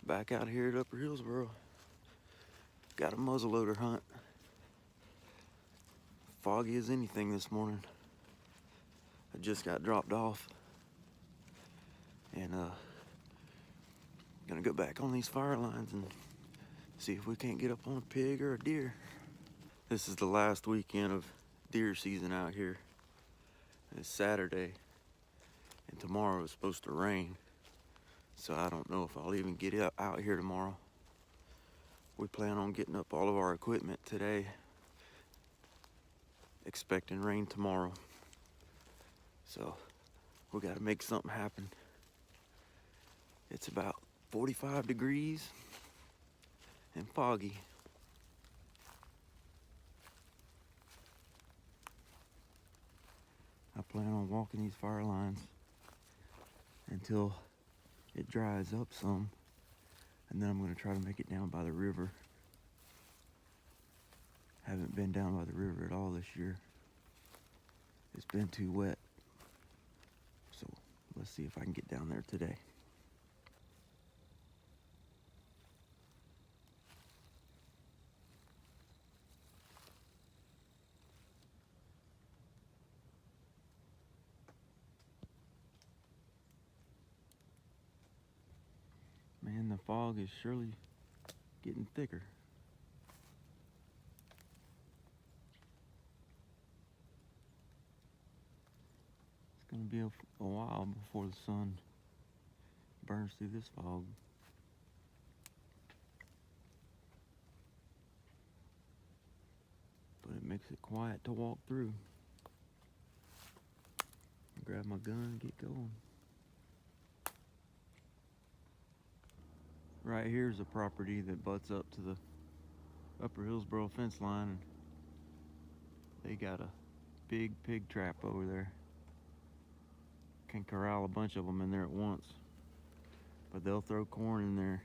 Back out here at Upper Hillsborough. Got a muzzleloader hunt. Foggy as anything this morning. I just got dropped off. And gonna go back on these fire lines and see if we can't get up on a pig or a deer. This is the last weekend of deer season out here. It's Saturday, and tomorrow it's supposed to rain. So I don't know if I'll even get out here tomorrow. We plan on getting up all of our equipment today, expecting rain tomorrow. So we gotta make something happen. It's about 45 degrees and foggy. I plan on walking these fire lines until it dries up some, and then I'm gonna try to make it down by the river. Haven't been down by the river at all this year. It's been too wet. So let's see if I can get down there today. Man, the fog is surely getting thicker. It's gonna be a while before the sun burns through this fog. But it makes it quiet to walk through. Grab my gun and get going. Right here is a property that butts up to the Upper Hillsborough fence line, and they got a big pig trap over there. Can corral a bunch of them in there at once, but they'll throw corn in there,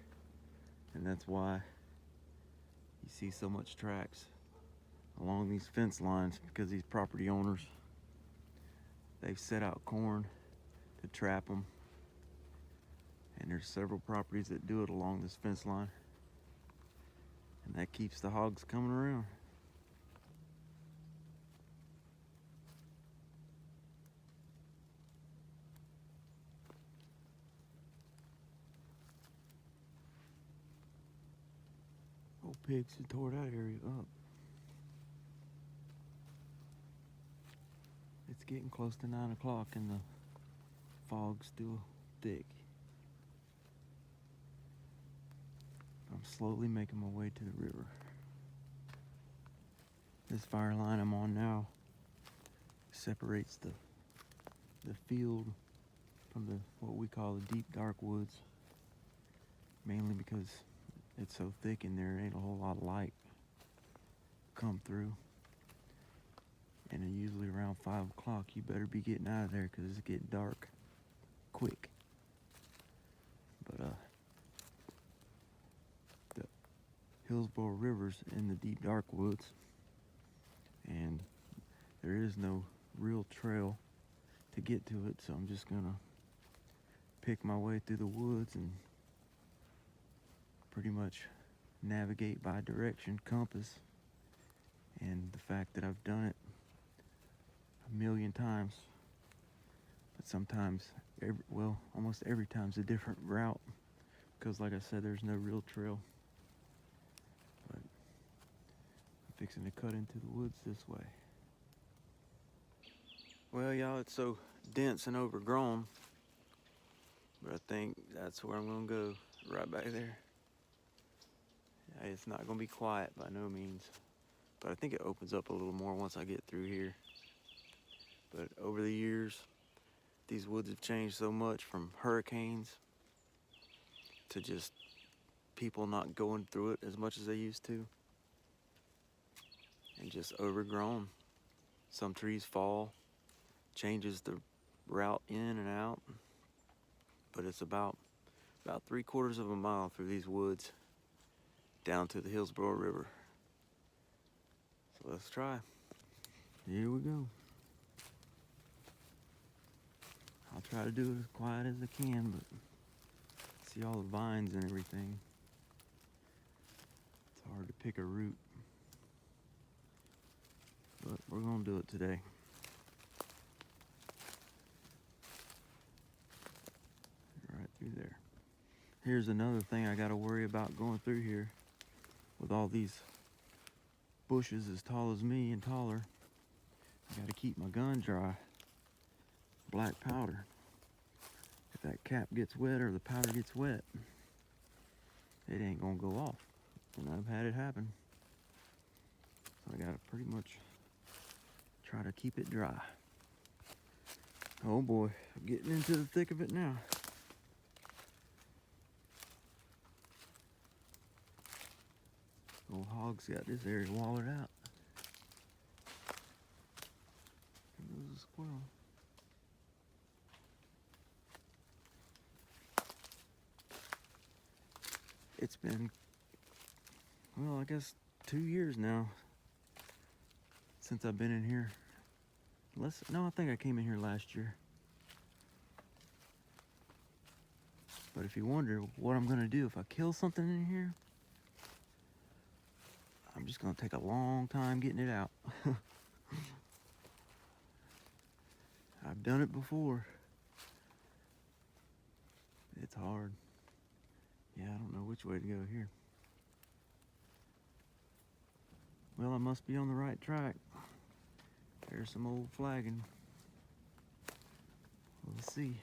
and that's why you see so much tracks along these fence lines, because these property owners, they've set out corn to trap them. And there's several properties that do it along this fence line, and that keeps the hogs coming around. Old pigs have tore that area up. It's getting close to 9 o'clock and the fog's still thick. I'm slowly making my way to the river. This fire line I'm on now separates the field from what we call the deep dark woods, mainly because it's so thick in there, ain't a whole lot of light come through. And usually around 5 o'clock you better be getting out of there because it's getting dark quick. But the Hillsborough River's in the deep dark woods, and there is no real trail to get to it, so I'm just gonna pick my way through the woods and pretty much navigate by direction compass, and the fact that I've done it a million times, but sometimes almost every time's a different route, because like I said, there's no real trail. But I'm fixing to cut into the woods this way. Well, y'all, it's so dense and overgrown, but I think that's where I'm gonna go, right back there. It's not gonna be quiet by no means, but I think it opens up a little more once I get through here. But over the years, these woods have changed so much, from hurricanes to just people not going through it as much as they used to, and just overgrown. Some trees fall, changes the route in and out, but it's about 3/4 of a mile through these woods down to the Hillsborough River. So let's try. Here we go. I'll try to do it as quiet as I can, but See all the vines and everything. It's hard to pick a route, but we're gonna do it today. Right through there. Here's another thing I gotta worry about going through here with all these bushes as tall as me and taller. I gotta keep my gun dry. Black powder. If that cap gets wet or the powder gets wet, it ain't gonna go off. And I've had it happen. So I gotta pretty much try to keep it dry. Oh boy, I'm getting into the thick of it now. Old hog's got this area wallered out. There goes a squirrel. It's been, well, I guess 2 years now since I've been in here. No, I think I came in here last year. But if you wonder what I'm gonna do if I kill something in here, I'm just gonna take a long time getting it out. I've done it before. It's hard. Yeah, I don't know which way to go here. Well, I must be on the right track. There's some old flagging. We'll see.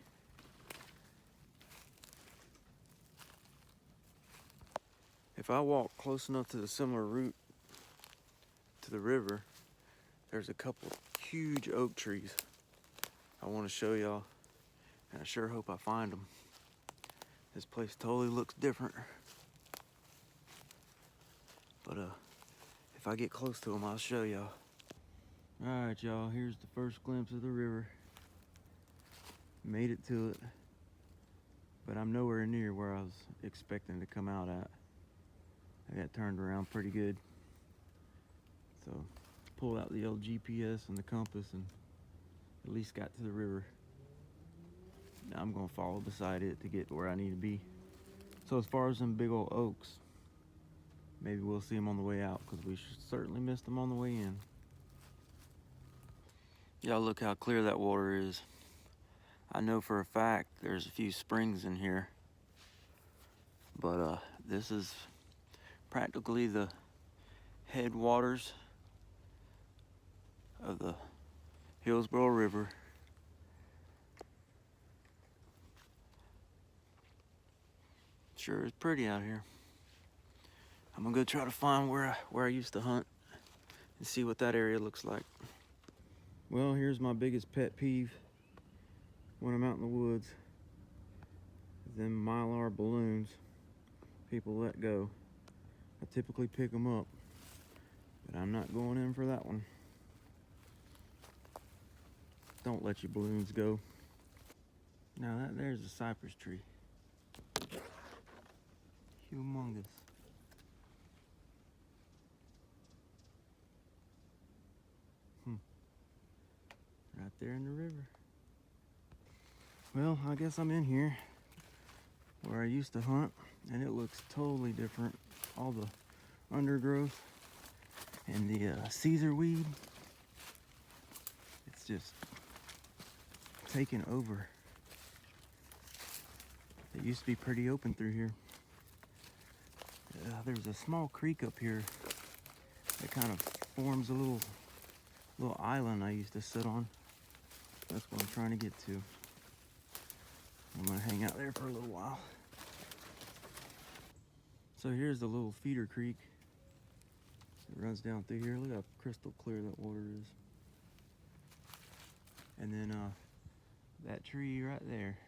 If I walk close enough to the similar route to the river, there's a couple huge oak trees I want to show y'all, and I sure hope I find them. This place totally looks different, but if I get close to them, I'll show y'all. All right, y'all, here's the first glimpse of the river. Made it to it, but I'm nowhere near where I was expecting to come out at. I got turned around pretty good. So pulled out the old GPS and the compass and at least got to the river. Now I'm gonna follow beside it to get to where I need to be. So as far as them big old oaks, maybe we'll see them on the way out, because we certainly missed them on the way in. Y'all look how clear that water is. I know for a fact there's a few springs in here, but this is practically the headwaters of the Hillsborough River. Sure is pretty out here. I'm gonna go try to find where I used to hunt and see what that area looks like. Well, here's my biggest pet peeve when I'm out in the woods. Them Mylar balloons people let go. I typically pick them up, but I'm not going in for that one. Don't let your balloons go. Now there's a cypress tree. Humongous. Right there in the river. Well, I guess I'm in here where I used to hunt, and it looks totally different. All the undergrowth and the Caesar weed, it's just taken over. It used to be pretty open through here. There's a small creek up here that kind of forms a little island I used to sit on. That's what I'm trying to get to. I'm gonna hang out there for a little while. So here's the little feeder creek. It runs down through here. Look how crystal clear that water is. And then that tree right there,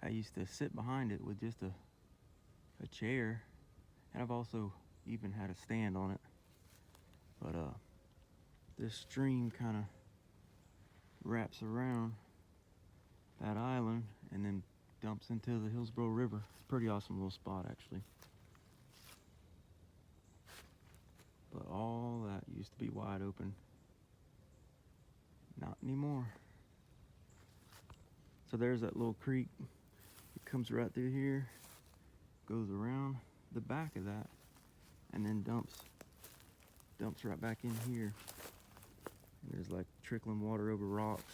I used to sit behind it with just a chair, and I've also even had a stand on it. But this stream kind of wraps around that island and then dumps into the Hillsborough River. It's a pretty awesome little spot, actually. But all that used to be wide open. Not anymore. So there's that little creek. You comes right through here, goes around the back of that, and then dumps right back in here. And there's like trickling water over rocks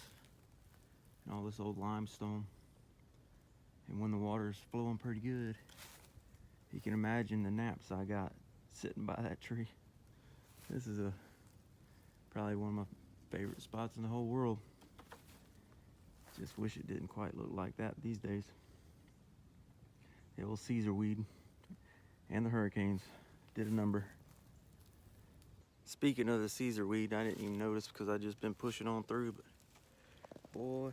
and all this old limestone. And when the water's flowing pretty good, you can imagine the naps I got sitting by that tree. This is probably one of my favorite spots in the whole world. Just wish it didn't quite look like that these days. The old Caesar weed and the hurricanes did a number. Speaking of the Caesar weed, I didn't even notice because I just been pushing on through, but boy,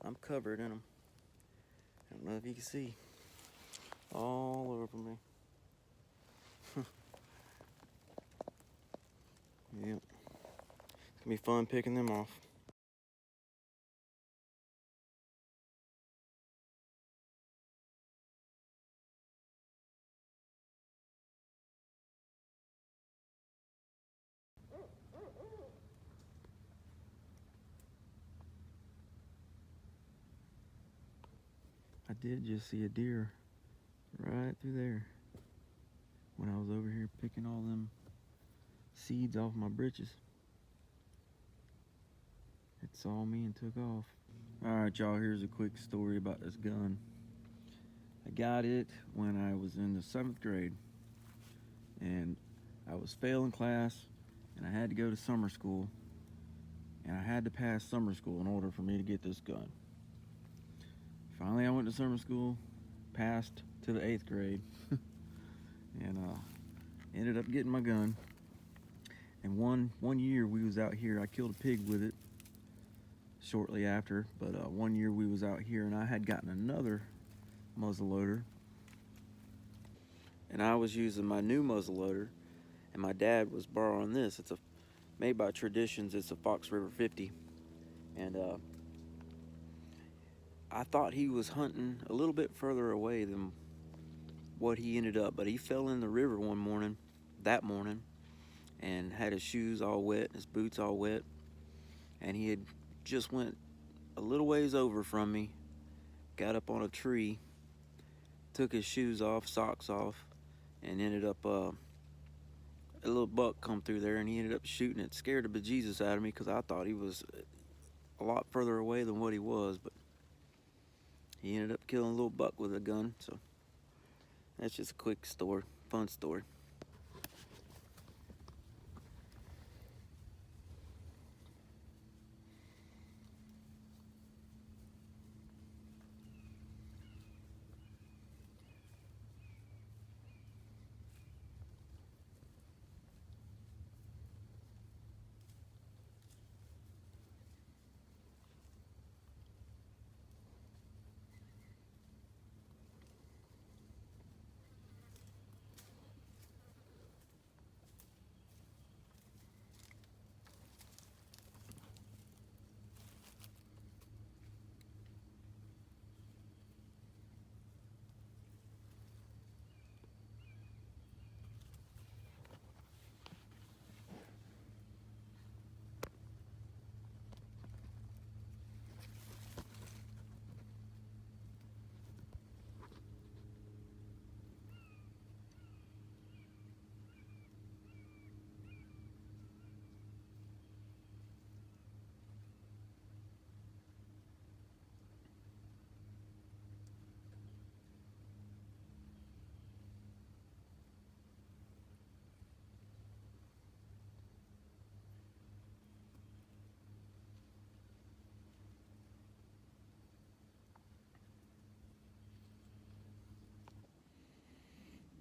I'm covered in them. I don't know if you can see. All over me. Yep. It's gonna be fun picking them off. I did just see a deer right through there when I was over here picking all them seeds off my britches. It saw me and took off. Alright y'all, here's a quick story about this gun. I got it when I was in the 7th grade and I was failing class and I had to go to summer school, and I had to pass summer school in order for me to get this gun. Finally I went to summer school, passed to the 8th grade, and ended up getting my gun. And one year we was out here, I killed a pig with it shortly after, but one year we was out here and I had gotten another muzzleloader, and I was using my new muzzleloader, and my dad was borrowing this. It's made by Traditions. It's a Fox River 50, and I thought he was hunting a little bit further away than what he ended up, but he fell in the river that morning, and had his shoes all wet, his boots all wet, and he had just went a little ways over from me, got up on a tree, took his shoes off, socks off, and ended up, a little buck come through there, and he ended up shooting it. Scared the bejesus out of me because I thought he was a lot further away than what he was, but he ended up killing a little buck with a gun. So that's just a quick story, fun story.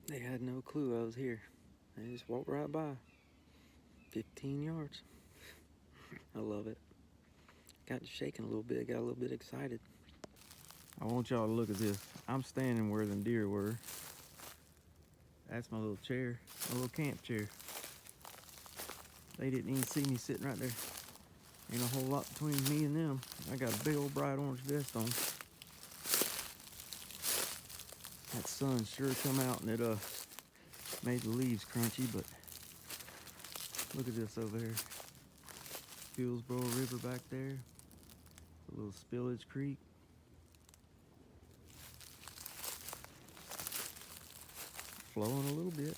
They had no clue I was here. They just walked right by. 15 yards. I love it. Got to shaking a little bit, got a little bit excited. I want y'all to look at this. I'm standing where them deer were. That's my little chair, my little camp chair. They didn't even see me sitting right there. Ain't a whole lot between me and them. I got a big old bright orange vest on. That sun sure come out and it made the leaves crunchy, but look at this over here. Hillsborough River back there. A little Spillage Creek. flowing a little bit.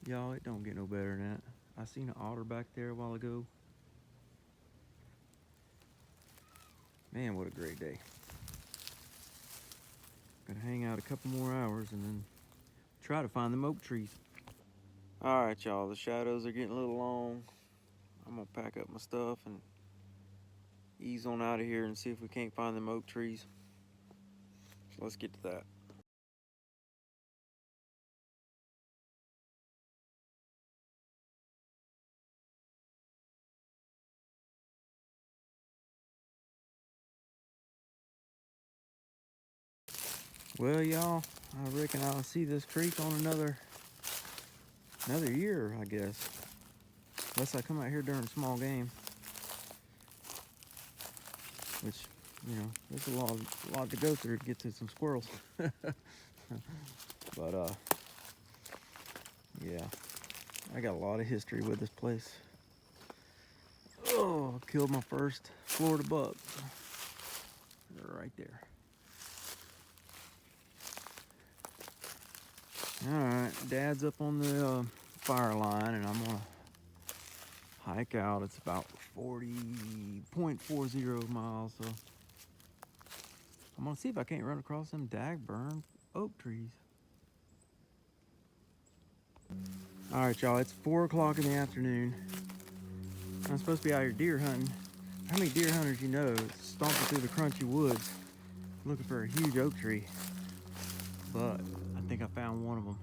Y'all, it don't get no better than that. I seen an otter back there a while ago. Man, what a great day. Gonna hang out a couple more hours and then try to find them oak trees. All right, y'all, the shadows are getting a little long. I'm gonna pack up my stuff and ease on out of here and see if we can't find them oak trees. So let's get to that. Well, y'all, I reckon I'll see this creek on another year, I guess. Unless I come out here during small game. Which, you know, there's a lot to go through to get to some squirrels. But, yeah, I got a lot of history with this place. Oh, killed my first Florida buck. They're right there. Alright, Dad's up on the fire line, and I'm gonna hike out. It's about 40.40 miles, so I'm gonna see if I can't run across them dag-burned oak trees. Alright, y'all, it's 4 o'clock in the afternoon. I'm supposed to be out here deer hunting. How many deer hunters you know stomping through the crunchy woods looking for a huge oak tree? But I think I found one of them.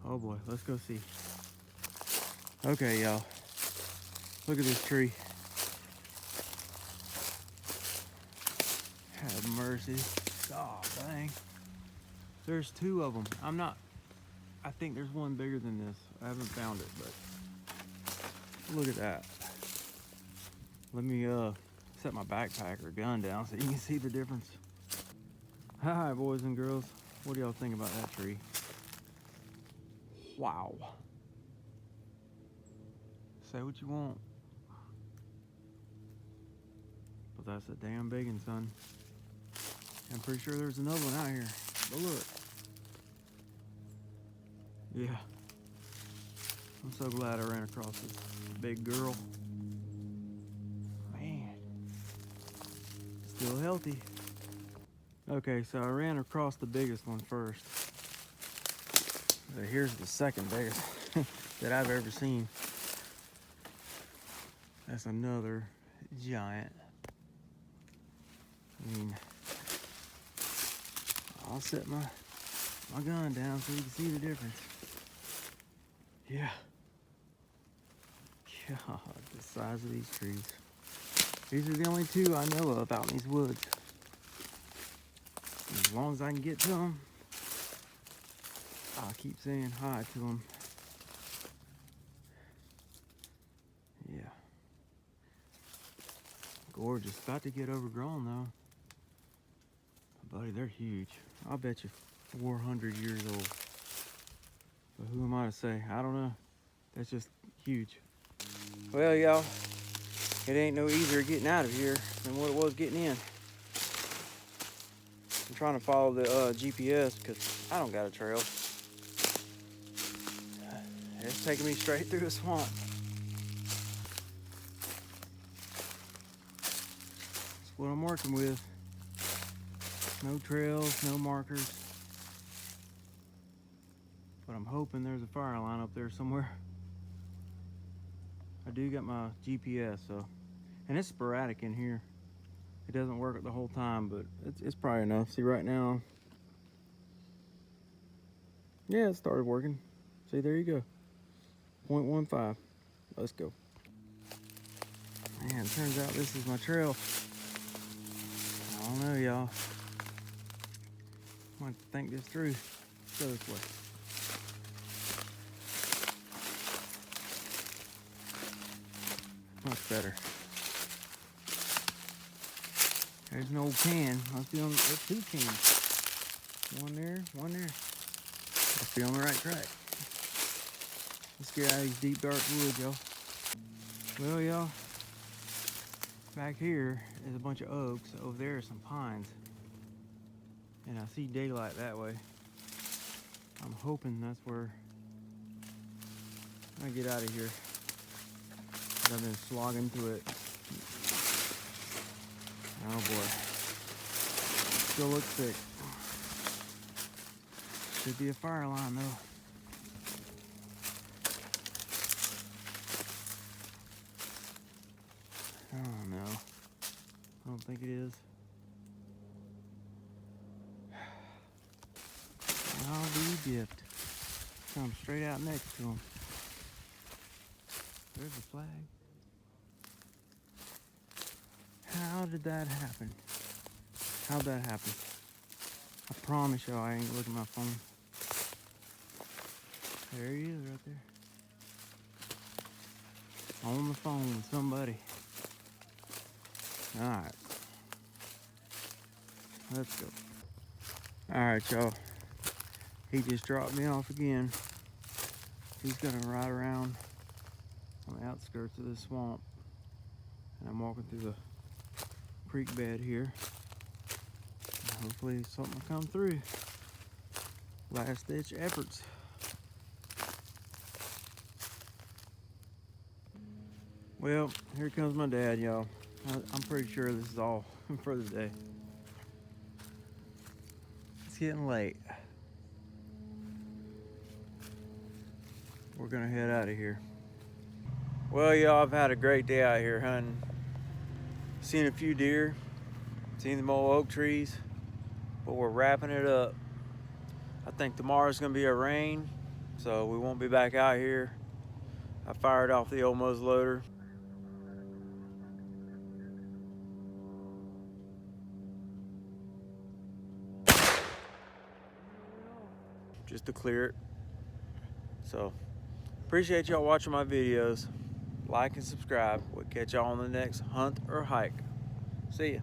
Oh boy, let's go see. Okay, y'all, look at this tree. Have mercy. Oh, dang. There's 2 of them. I think there's one bigger than this. I haven't found it, but look at that. Let me set my backpack or gun down so you can see the difference. Hi, boys and girls. What do y'all think about that tree? Wow. Say what you want. But that's a damn big one, son. I'm pretty sure there's another one out here. But look. Yeah. I'm so glad I ran across this big girl. Man. Still healthy. Okay, so I ran across the biggest one first. Here's the second biggest that I've ever seen. That's another giant. I mean, I'll set my gun down so you can see the difference. Yeah. God, the size of these trees. These are the only 2 I know of out in these woods. As long as I can get to them, I'll keep saying hi to them. Yeah. Gorgeous. About to get overgrown though. Buddy, they're huge. I'll bet you 400 years old. But who am I to say? I don't know. That's just huge. Well, y'all, it ain't no easier getting out of here than what it was getting in. I'm trying to follow the GPS because I don't got a trail. It's taking me straight through the swamp. That's what I'm working with. No trails, no markers. But I'm hoping there's a fire line up there somewhere. I do got my GPS, so, and it's sporadic in here. It doesn't work the whole time, but it's probably enough. See, right now, yeah, it started working. See, there you go. 0.15. Let's go. Man, turns out this is my trail. I don't know, y'all. I might think this through. Let's go this way. Much better. There's an old can. Must be on. There's 2 cans. One there, one there. Must be on the right track. Let's get out of these deep, dark woods, y'all. Well, y'all, back here is a bunch of oaks. Over there are some pines. and I see daylight that way. I'm hoping that's where I get out of here. I've been slogging through it. Oh boy. Still looks thick. Should be a fire line though. Oh no. I don't think it is. I'll be dipped. Come straight out next to him. There's the flag. How did that happen? How'd that happen? I promise y'all I ain't looking at my phone. There he is right there. On the phone with somebody. Alright. Let's go. Alright, y'all. He just dropped me off again. He's gonna ride around on the outskirts of this swamp. And I'm walking through the creek bed here. And hopefully something will come through. Last ditch efforts. Well, here comes my dad, y'all. I'm pretty sure this is all for the day. It's getting late. We're gonna head out of here. Well, y'all, I've had a great day out here hunting. Seen a few deer, seen them old oak trees, but we're wrapping it up. I think tomorrow's gonna be a rain, so we won't be back out here. I fired off the old muzzleloader. Just to clear it. So, appreciate y'all watching my videos. Like and subscribe. We'll catch y'all on the next hunt or hike. See ya.